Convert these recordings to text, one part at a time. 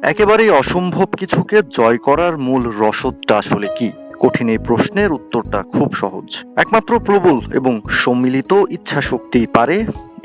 একেবারেই অসম্ভব কিছুকে জয় করার মূল রসদটা আসলে কি? কঠিন এই প্রশ্নের উত্তরটা খুব সহজ। একমাত্র প্রবল এবং সম্মিলিত ইচ্ছাশক্তিই পারে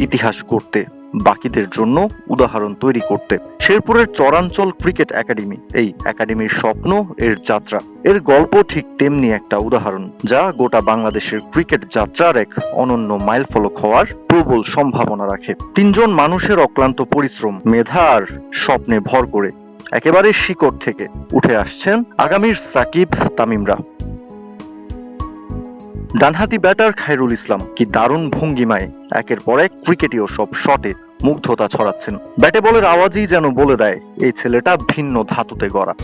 ইতিহাস গড়তে, বাকিদের জন্য উদাহরণ তৈরি করতে। শেরপুরের চরাঞ্চল ক্রিকেট একাডেমি, এই একাডেমির স্বপ্ন, এর যাত্রা, এর গল্প ঠিক তেমনি একটা উদাহরণ যা গোটা বাংলাদেশের ক্রিকেট যাত্রার এক অনন্য মাইলফলক হওয়ার প্রবল সম্ভাবনা রাখে। তিনজন মানুষের অক্লান্ত পরিশ্রম, মেধা আর স্বপ্নে ভর করে একেবারে শিকড় থেকে উঠে আসছেন আগামীর সাকিব তামিমরা। ডানহাতি ব্যাটার খায়রুল ইসলাম কি দারুণ ভঙ্গিমায় একের পর এক ক্রিকেটীয় সব শটে মুগ্ধতা ছড়াচ্ছেন। ব্যাটে বলের আওয়াজই যেন বলে দেয় এই ছেলেটা ভিন্ন ধাতুতে গড়া।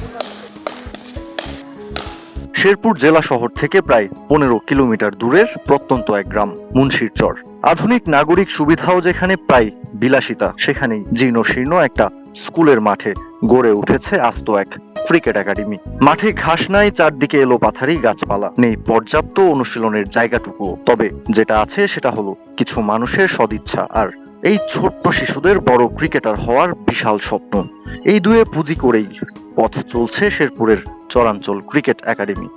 শেরপুর জেলা শহর থেকে প্রায় 15 কিলোমিটার দূরের প্রত্যন্ত এক গ্রাম মুন্সিরচর। আধুনিক নাগরিক সুবিধাও যেখানে প্রায় বিলাসিতা, সেখানেই জীর্ণ শীর্ণ একটা স্কুলের মাঠে গড়ে উঠেছে আস্ত এক ক্রিকেট একাডেমি। মাঠে ঘাস নাই, চারদিকে এলো পাথারি গাছপালা, নেই পর্যাপ্ত অনুশীলনের জায়গাটুকুও। তবে যেটা আছে সেটা হলো কিছু মানুষের সদিচ্ছা আর এই ছোট্ট শিশুদের বড় ক্রিকেটার হওয়ার বিশাল স্বপ্ন। এই দুয়ে পুঁজি করেই পথ চলছে শেরপুরের চরাঞ্চল ক্রিকেট একাডেমি।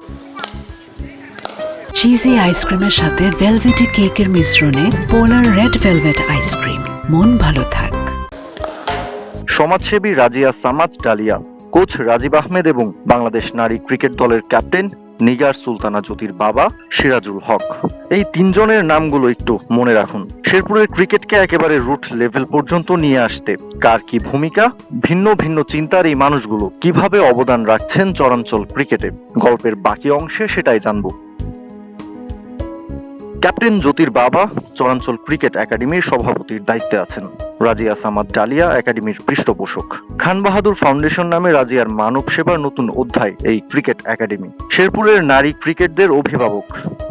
চিজি আইসক্রিমের সাথে ভেলভেটি কেকের মিশ্রণে পোলার রেড ভেলভেট আইসক্রিম। মন ভালো থাক। সমাজসেবী রাজিয়া সামাদ ডালিয়া, কোচ রাজীব আহমেদ এবং বাংলাদেশ নারী ক্রিকেট দলের ক্যাপ্টেন নিগার সুলতানা জ্যোতির বাবা সিরাজুল হক, এই তিনজনের নামগুলো একটু মনে রাখুন। শেরপুরের ক্রিকেটকে একেবারে রুট লেভেল পর্যন্ত নিয়ে আসতে কার কি ভূমিকা, ভিন্ন ভিন্ন চিন্তার এই মানুষগুলো কিভাবে অবদান রাখছেন চরাঞ্চল ক্রিকেটে, গল্পের বাকি অংশে সেটাই জানবো। ক্যাপ্টেন জ্যোতির বাবা চরাঞ্চল ক্রিকেট একাডেমির সভাপতির দায়িত্বে আছেন। রাজিয়া সামাদ ডালিয়া একাডেমির পৃষ্ঠপোষক। খান বাহাদুর ফাউন্ডেশন নামে রাজিয়ার মানব সেবার নতুন অধ্যায় এই ক্রিকেট একাডেমি। শেরপুরের নারী ক্রিকেটদের অভিভাবক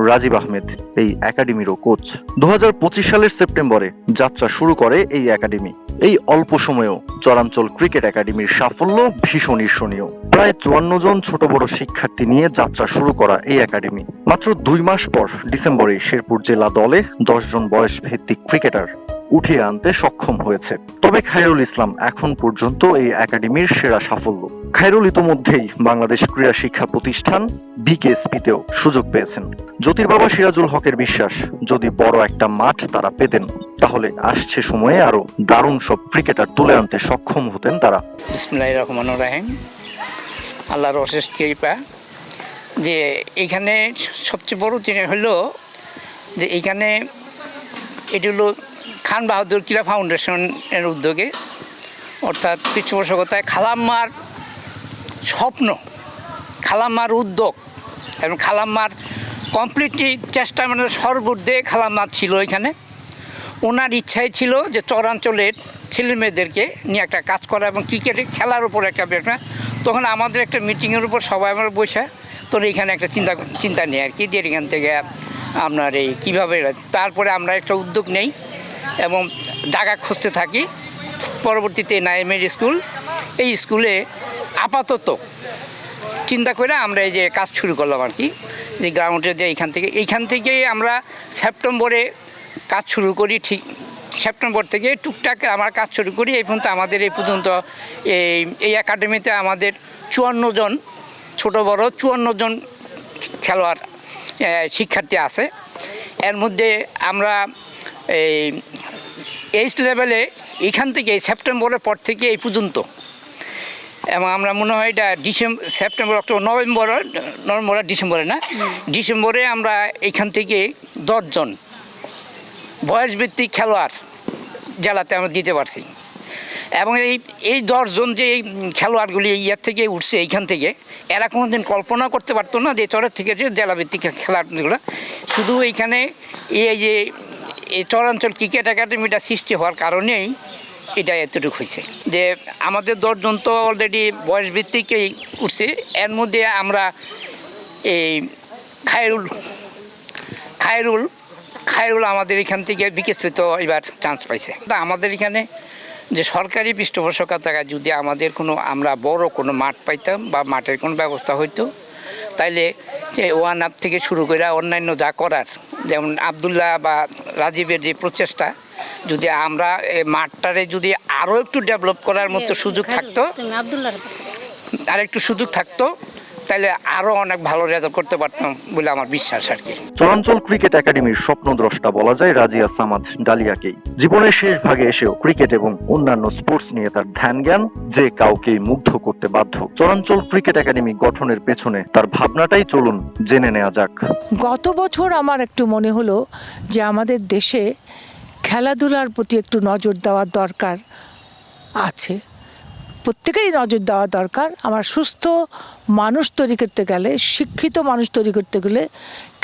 রাজীব আহমেদ এই একাডেমিরও কোচ। 2025 সালের সেপ্টেম্বরে যাত্রা শুরু করে এই একাডেমি। এই অল্প সময়েও চরাঞ্চল ক্রিকেট একাডেমির সাফল্য ভীষণ ঈর্ষণীয়। প্রায় 54 জন ছোট বড় শিক্ষার্থী নিয়ে যাত্রা শুরু করা এই একাডেমি মাত্র 2 মাস পর ডিসেম্বরে শেরপুর জেলা দলে 10 জন বয়স ভিত্তিক ক্রিকেটার উঠিয়ে আনতে সক্ষম হয়েছে। তবে খায়রুল ইসলাম এখন পর্যন্ত এই একাডেমির সেরা সাফল্য। খায়রুল ইতোমধ্যেই বাংলাদেশ ক্রীড়া শিক্ষা প্রতিষ্ঠান বিকেএসপিতেও সুযোগ পেয়েছেন। জ্যোতির বাবা সিরাজুল হকের বিশ্বাস, যদি বড় একটা মাঠ তারা পেতেন তাহলে আসছে সময়ে আরো দারুণ সব ক্রিকেটার তুলে আনতে সক্ষম হতেন তারা। বিসমিল্লাহির রহমানির রহিম। আল্লাহর অশেষ কৃপা যে এখানে সবচেয়ে বড় জিনিস হলো যে এইখানে এটি হলো খান বাহাদুর ক্রীড়া ফাউন্ডেশনের উদ্যোগে, অর্থাৎ পৃষ্ঠপোষকতায় খালাম্মার স্বপ্ন, খালাম্মার উদ্যোগ এবং খালাম্মার কমপ্লিটলি চেষ্টা, মানে সর্বূর্ধ্বে খালাম্মা ছিল এখানে। ওনার ইচ্ছাই ছিল যে চরাঞ্চলের ছেলে মেয়েদেরকে নিয়ে একটা কাজ করা এবং ক্রিকেটে খেলার উপর একটা ব্যাপার। তখন আমাদের একটা মিটিংয়ের উপর সবাই আমরা বসে তোর এখানে একটা চিন্তা নেই আর কি, যে এখান থেকে আপনার এই কীভাবে, তারপরে আমরা একটা উদ্যোগ নেই এবং জায়গা খুঁজতে থাকি। পরবর্তীতে নাইমের স্কুল, এই স্কুলে আপাতত চিন্তা করে আমরা এই যে কাজ শুরু করলাম আর কি, যে গ্রাউন্ডে যে এইখান থেকে আমরা সেপ্টেম্বরে কাজ শুরু করি। ঠিক সেপ্টেম্বর থেকে টুকটাক আমার কাজ শুরু করি। এই পর্যন্ত আমাদের এই পর্যন্ত এই একাডেমিতে আমাদের 54 জন ছোট বড় 54 জন খেলোয়াড় শিক্ষার্থী আছে। এর মধ্যে আমরা এই লেভেলে এখান থেকে সেপ্টেম্বরের পর থেকে এই পর্যন্ত, এবং আমরা মনে হয় এটা সেপ্টেম্বর, অক্টোবর, নভেম্বর ডিসেম্বরে না, ডিসেম্বরে আমরা এখান থেকে 10 জন বয়সভিত্তিক খেলোয়াড় জেলাতে আমরা দিতে পারছি। এবং এই 10 জন যে খেলোয়াড়গুলি ইয়ার থেকে উঠছে এইখান থেকে, এরা কোনো দিন কল্পনা করতে পারতো না যে চরের থেকে যে জেলাভিত্তিক খেলাধুলা। শুধু এইখানে এই যে এই চরাঞ্চল ক্রিকেট একাডেমিটা সৃষ্টি হওয়ার কারণেই এটা এতটুকু হয়েছে যে আমাদের 10 জন তো অলরেডি বয়সভিত্তিকেই উঠছে। এর মধ্যে আমরা এই খায়রুল আমাদের এখান থেকে বিকেএসপি তো এবার চান্স পাইছে। তা আমাদের এখানে যে সরকারি পৃষ্ঠপোষকতা, যদি আমাদের আমরা বড় কোনো মাঠ পাইতাম বা মাঠের কোনো ব্যবস্থা হইতো, তাইলে যে ওয়ান আপ থেকে শুরু করে অন্যান্য যা করার, যেমন আবদুল্লাহ বা রাজীবের যে প্রচেষ্টা, যদি আমরা এই মাঠটারে যদি আরও একটু ডেভেলপ করার মতো সুযোগ থাকতো, আর একটু সুযোগ থাকতো, তাহলে আরও অনেক ভালো রেজাল্ট করতে পারতাম বলে আমার বিশ্বাস আর কি। চরাঞ্চল ক্রিকেট একাডেমির স্বপ্নদ্রষ্টা বলা যায় রাজিয়া সামাদ ডালিয়াকেই। জীবনের শেষ ভাগে এসেও ক্রিকেট এবং অন্যান্য স্পোর্টস নিয়ে তার ধ্যান জ্ঞান যে কাউকেই মুগ্ধ করতে বাধ্য। চরাঞ্চল ক্রিকেট একাডেমি গঠনের পেছনে তার ভাবনাটাই চলুন জেনে নেওয়া যাক। গত বছর আমার একটু মনে হলো যে আমাদের দেশে খেলাধুলার প্রতি একটু নজর দেওয়ার দরকার আছে, প্রত্যেকেরই নজর দেওয়া দরকার। আমার সুস্থ মানুষ তৈরি করতে গেলে, শিক্ষিত মানুষ তৈরি করতে গেলে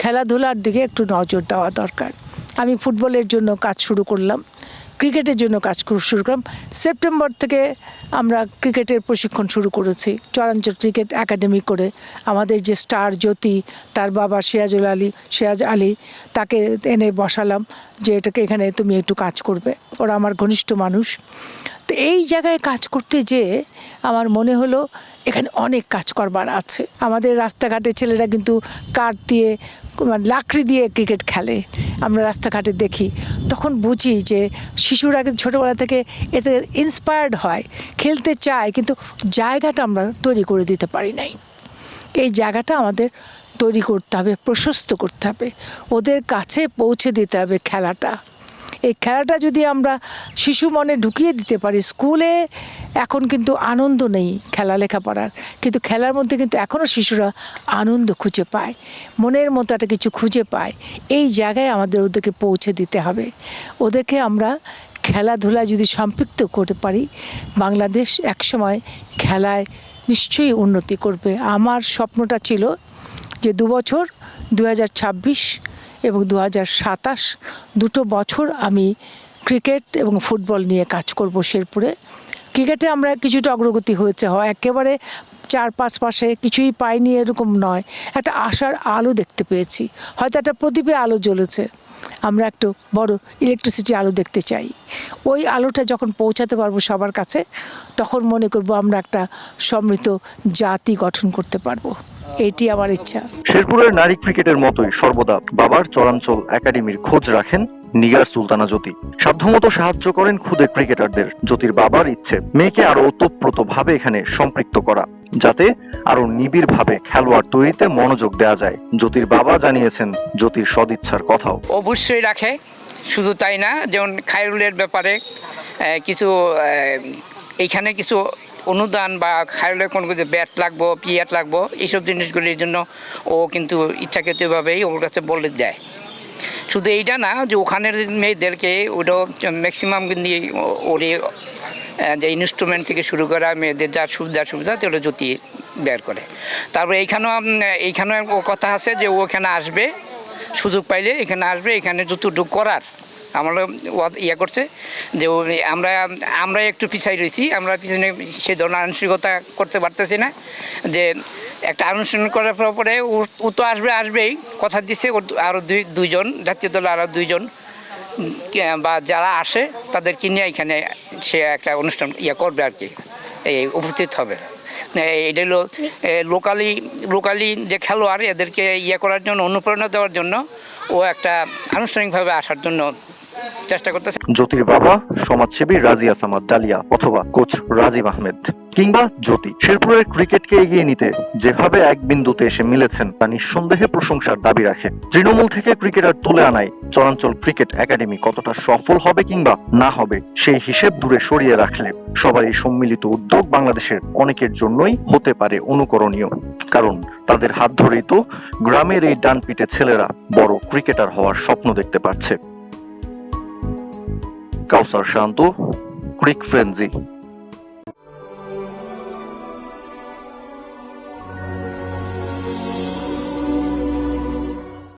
খেলাধুলার দিকে একটু নজর দেওয়া দরকার। আমি ফুটবলের জন্য কাজ শুরু করলাম, ক্রিকেটের জন্য কাজ শুরু করলাম। সেপ্টেম্বর থেকে আমরা ক্রিকেটের প্রশিক্ষণ শুরু করেছি চরাঞ্চল ক্রিকেট একাডেমি করে। আমাদের যে স্টার জ্যোতি, তার বাবা সিরাজ আলী, তাকে এনে বসালাম যে এটাকে এখানে তুমি একটু কাজ করবে। ওরা আমার ঘনিষ্ঠ মানুষ। তো এই জায়গায় কাজ করতে যেয়ে আমার মনে হলো এখানে অনেক কাজ করবার আছে। আমাদের রাস্তাঘাটে ছেলেরা কিন্তু কাঠ দিয়ে, লাকড়ি দিয়ে ক্রিকেট খেলে, আমরা রাস্তাঘাটে দেখি। তখন বুঝি যে শিশুরা কিন্তু ছোটোবেলা থেকে এতে ইন্সপায়ার্ড হয়, খেলতে চায়, কিন্তু জায়গাটা আমরা তৈরি করে দিতে পারি নাই। এই জায়গাটা আমাদের তৈরি করতে হবে, প্রশস্ত করতে হবে, ওদের কাছে পৌঁছে দিতে হবে খেলাটা। এই খেলাটা যদি আমরা শিশু মনে ঢুকিয়ে দিতে পারি, স্কুলে এখন কিন্তু আনন্দ নেই খেলা লেখাপড়ার, কিন্তু খেলার মধ্যে কিন্তু এখনও শিশুরা আনন্দ খুঁজে পায়, মনের মতো একটা কিছু খুঁজে পায়। এই জায়গায় আমাদের ওদেরকে পৌঁছে দিতে হবে। ওদেরকে আমরা খেলাধুলায় যদি সম্পৃক্ত করতে পারি, বাংলাদেশ একসময় খেলায় নিশ্চয়ই উন্নতি করবে। আমার স্বপ্নটা ছিল যে 2 বছর 2026 এবং 2027 দুটো বছর আমি ক্রিকেট এবং ফুটবল নিয়ে কাজ করব শেরপুরে। ক্রিকেটে আমরা কিছুটা অগ্রগতি হয়েছে, হয় একেবারে 4-5 মাসে কিছুই পাইনি এরকম নয়, একটা আশার আলো দেখতে পেয়েছি, হয়তো একটা প্রদীপে আলো জ্বলেছে। আমরা একটু বড় ইলেকট্রিসিটি আলো দেখতে চাই। ওই আলোটা যখন পৌঁছাতে পারবো সবার কাছে, তখন মনে করব আমরা একটা সমৃদ্ধ জাতি গঠন করতে পারবো। এটি আমার ইচ্ছা। শেরপুরের নারী ক্রিকেটের মতোই সর্বদা বাবার চরাঞ্চল একাডেমির খোঁজ রাখেন নিগার সুলতানা জ্যোতি। সাধ্যমতো সাহায্য করেন খুদে ক্রিকেটারদের। জ্যোতির বাবার ইচ্ছে মেয়েকে আরো ওতপ্রোত ভাবে এখানে সম্পৃক্ত করা, যাতে আরো নিবিড় ভাবে খেলোয়াড় তৈরিতে মনোযোগ দেওয়া যায়। জ্যোতির বাবা জানিয়েছেন জ্যোতির সদিচ্ছার কথাও। অবশ্যই রাখে, শুধু তাই না, যেমন খায়রুলের ব্যাপারে কিছু এইখানে কিছু অনুদান বা খায়রুলের কোনো কিছু ব্যাট লাগবো, পিয়াট লাগবো, এইসব জিনিসগুলির জন্য ও কিন্তু ইচ্ছাকৃতভাবেই ওর কাছে বলে দেয়। শুধু এইটা না, যে ওখানের মেয়েদেরকে ওটাও ম্যাক্সিমাম কিন্তু ওর যে ইনস্ট্রুমেন্ট থেকে শুরু করা মেয়েদের যা সুবিধা ওটা জ্যোতি বের করে। তারপরে এইখানেও ও কথা আছে যে ও এখানে আসবে, সুযোগ পাইলে এখানে আসবে, এখানে যতটুকু করার আমরা করছে যে আমরা একটু পিছাই রয়েছি, আমরা পিছনে সেই ধরনের আনুষ্ঠানিকতা করতে পারতেছি না। যে একটা আনুষ্ঠানিক করার পরে ও তো আসবেই, কথা দিচ্ছে। আরও দুইজন জাতীয় দলে, আরও 2জন বা যারা আসে তাদেরকে নিয়ে এখানে সে একটা অনুষ্ঠান করবে আর কি, এই উপস্থিত হবে। এটা হলো লোকালি যে খেলোয়াড়, এদেরকে করার জন্য, অনুপ্রেরণা দেওয়ার জন্য ও একটা আনুষ্ঠানিকভাবে আসার জন্য চেষ্টা করতেছে। জ্যোতির বাবা সমাজসেবী রাজিয়া সামাদ ডালিয়া অথবা কোচ রাজীব আহমেদ কিংবা জ্যোতি শেরপুরের ক্রিকেটকে এগিয়ে নিতে যেভাবে এক বিন্দুতে এসে মিলেছেন তা নিঃসন্দেহে প্রশংসার দাবি রাখে। তৃণমূল থেকে ক্রিকেটার তুলে আনায় চরাঞ্চল ক্রিকেট একাডেমি কতটা সফল হবে কিংবা না হবে সেই হিসেব দূরে সরিয়ে রাখলে সবার এই সম্মিলিত উদ্যোগ বাংলাদেশের অনেকের জন্যই হতে পারে অনুকরণীয়। কারণ তাদের হাত ধরেই তো গ্রামের এই ডানপিটে ছেলেরা বড় ক্রিকেটার হওয়ার স্বপ্ন দেখতে পাচ্ছে। কাউসার শান্ত, ক্রিক ফ্রেন্জি।